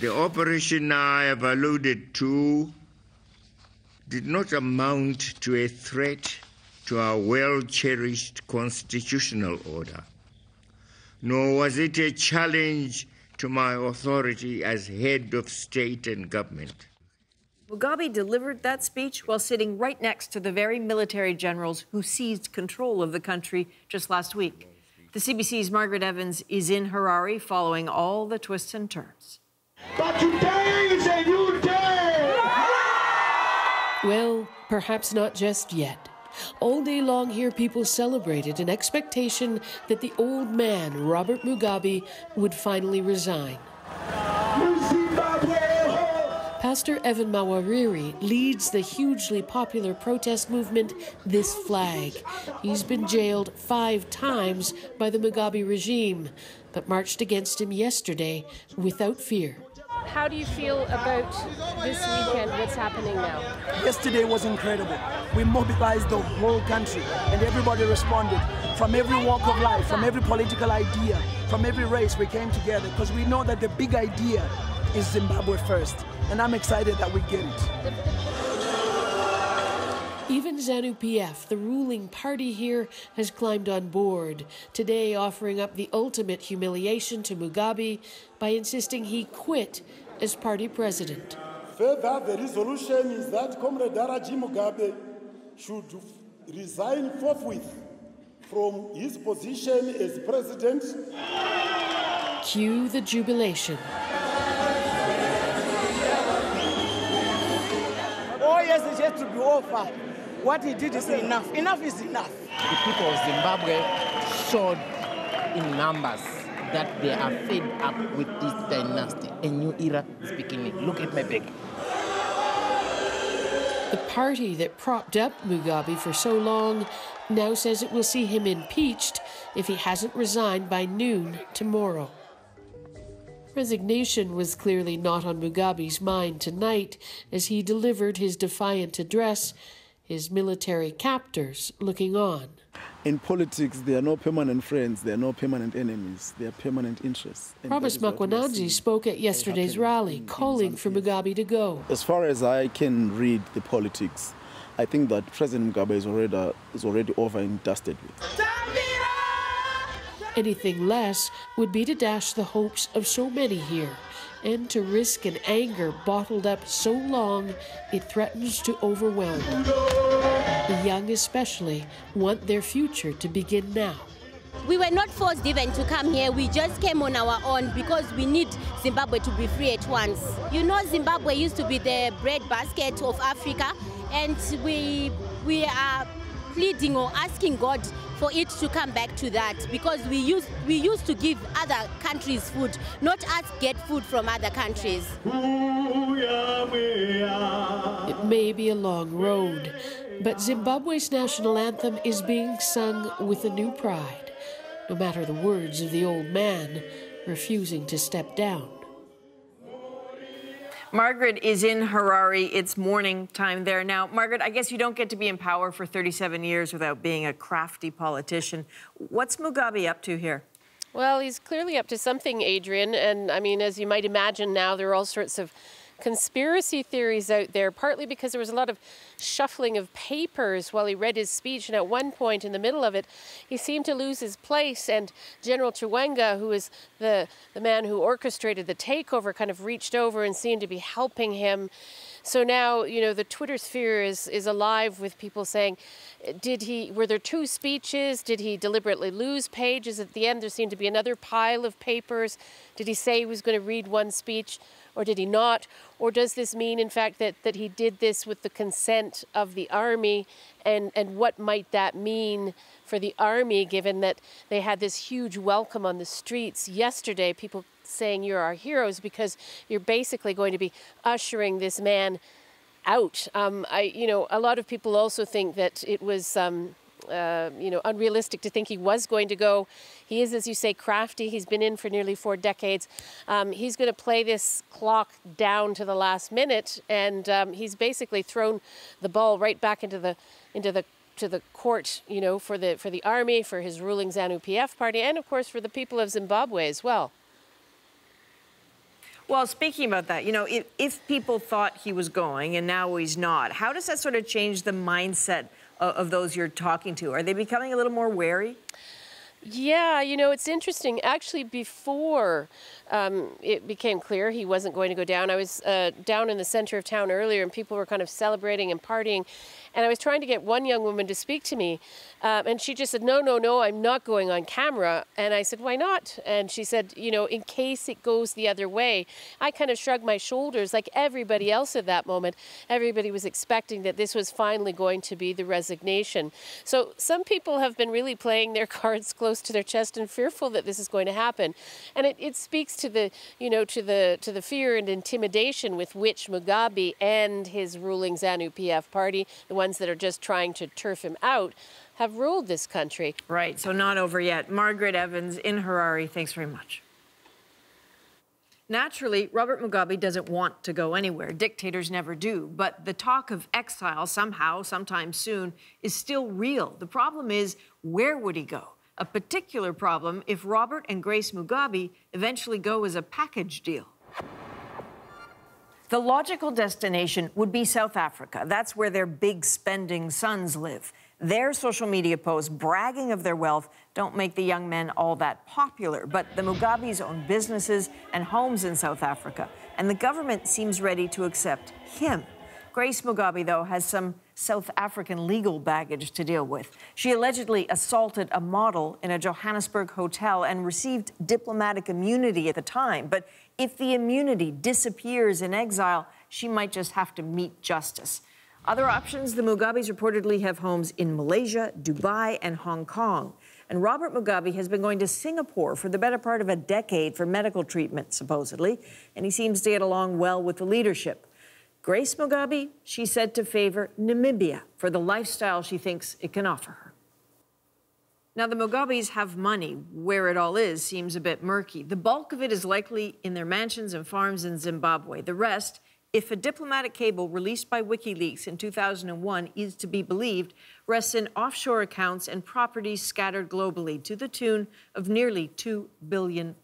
The operation I have alluded to did not amount to a threat to our well-cherished constitutional order, nor was it a challenge to my authority as head of state and government. Mugabe delivered that speech while sitting right next to the very military generals who seized control of the country just last week. The CBC's Margaret Evans is in Harare following all the twists and turns. But today is a new day! Well, perhaps not just yet. All day long here, people celebrated an expectation that the old man, Robert Mugabe, would finally resign. Pastor Evan Mawariri leads the hugely popular protest movement, This Flag. He's been jailed 5 times by the Mugabe regime, but marched against him yesterday without fear. How do you feel about this weekend, what's happening now? Yesterday was incredible. We mobilized the whole country and everybody responded. From every walk of life, from every political idea, from every race, we came together because we know that the big idea is Zimbabwe first. And I'm excited that we get it. Even ZANU-PF, the ruling party here, has climbed on board, today offering up the ultimate humiliation to Mugabe by insisting he quit as party president. Further, the resolution is that Comrade Daraji Mugabe should resign forthwith from his position as president. Cue the jubilation. Oh yes, it's yet to be over. What he did is enough. Enough is enough. The people of Zimbabwe showed in numbers that they are fed up with this dynasty. A new era is beginning. Look at my back. The party that propped up Mugabe for so long now says it will see him impeached if he hasn't resigned by noon tomorrow. Resignation was clearly not on Mugabe's mind tonight as he delivered his defiant address, his military captors looking on. In politics, there are no permanent friends, there are no permanent enemies, there are permanent interests. Promise Makwananzi spoke at yesterday's rally, calling for Mugabe to go. As far as I can read the politics, I think that President Mugabe is already over and dusted with. Anything less would be to dash the hopes of so many here, and to risk an anger bottled up so long it threatens to overwhelm. The young especially want their future to begin now. We were not forced even to come here. We just came on our own because we need Zimbabwe to be free at once. You know, Zimbabwe used to be the breadbasket of Africa, and we are pleading or asking God for it to come back to that, because we used to give other countries food, not us get food from other countries. It may be a long road, but Zimbabwe's national anthem is being sung with a new pride, no matter the words of the old man refusing to step down. Margaret is in Harare. It's morning time there. Now, Margaret, I guess you don't get to be in power for 37 years without being a crafty politician. What's Mugabe up to here? Well, he's clearly up to something, Adrian. And I mean, as you might imagine now, there are all sorts of conspiracy theories out there, partly because there was a lot of shuffling of papers while he read his speech, and at one point in the middle of it he seemed to lose his place, and General Chiwenga, who is the man who orchestrated the takeover, kind of reached over and seemed to be helping him. So now, you know, the Twitter sphere is alive with people saying, were there 2 speeches? Did he deliberately lose pages? At the end, there seemed to be another pile of papers. Did he say he was going to read one speech, or did he not? Or does this mean, in fact, that he did this with the consent of the army? And what might that mean for the army, given that they had this huge welcome on the streets yesterday, people saying you're our heroes because you're basically going to be ushering this man out. A lot of people also think that it was unrealistic to think he was going to go. He is, as you say, crafty. He's been in for nearly 4 decades. He's going to play this clock down to the last minute, and he's basically thrown the ball right back into the court, you know, for the army, for his ruling ZANU-PF party, and of course for the people of Zimbabwe as well. Well, speaking about that, you know, if people thought he was going and now he's not, how does that sort of change the mindset of those you're talking to? Are they becoming a little more wary? Yeah, you know, it's interesting. Actually, before it became clear he wasn't going to go down, I was down in the center of town earlier, and people were kind of celebrating and partying. And I was trying to get one young woman to speak to me, and she just said, no, no, no, I'm not going on camera. And I said, why not? And she said, you know, in case it goes the other way. I kind of shrugged my shoulders like everybody else at that moment. Everybody was expecting that this was finally going to be the resignation. So some people have been really playing their cards close to their chest and fearful that this is going to happen. And it speaks to the, you know, to the fear and intimidation with which Mugabe and his ruling ZANU-PF party, the ones that are just trying to turf him out, have ruled this country. Right, so not over yet. Margaret Evans in Harare, thanks very much. Naturally, Robert Mugabe doesn't want to go anywhere. Dictators never do. But the talk of exile somehow, sometime soon, is still real. The problem is, where would he go? A particular problem if Robert and Grace Mugabe eventually go as a package deal. The logical destination would be South Africa. That's where their big spending sons live. Their social media posts bragging of their wealth don't make the young men all that popular, but the Mugabes own businesses and homes in South Africa, and the government seems ready to accept him. Grace Mugabe, though, has some South African legal baggage to deal with. She allegedly assaulted a model in a Johannesburg hotel and received diplomatic immunity at the time. But if the immunity disappears in exile, she might just have to meet justice. Other options, the Mugabes reportedly have homes in Malaysia, Dubai, and Hong Kong. And Robert Mugabe has been going to Singapore for the better part of a decade for medical treatment, supposedly, and he seems to get along well with the leadership. Grace Mugabe, she's said to favor Namibia for the lifestyle she thinks it can offer her. Now, the Mugabes have money. Where it all is seems a bit murky. The bulk of it is likely in their mansions and farms in Zimbabwe. The rest, if a diplomatic cable released by WikiLeaks in 2001 is to be believed, rests in offshore accounts and properties scattered globally to the tune of nearly $2 billion.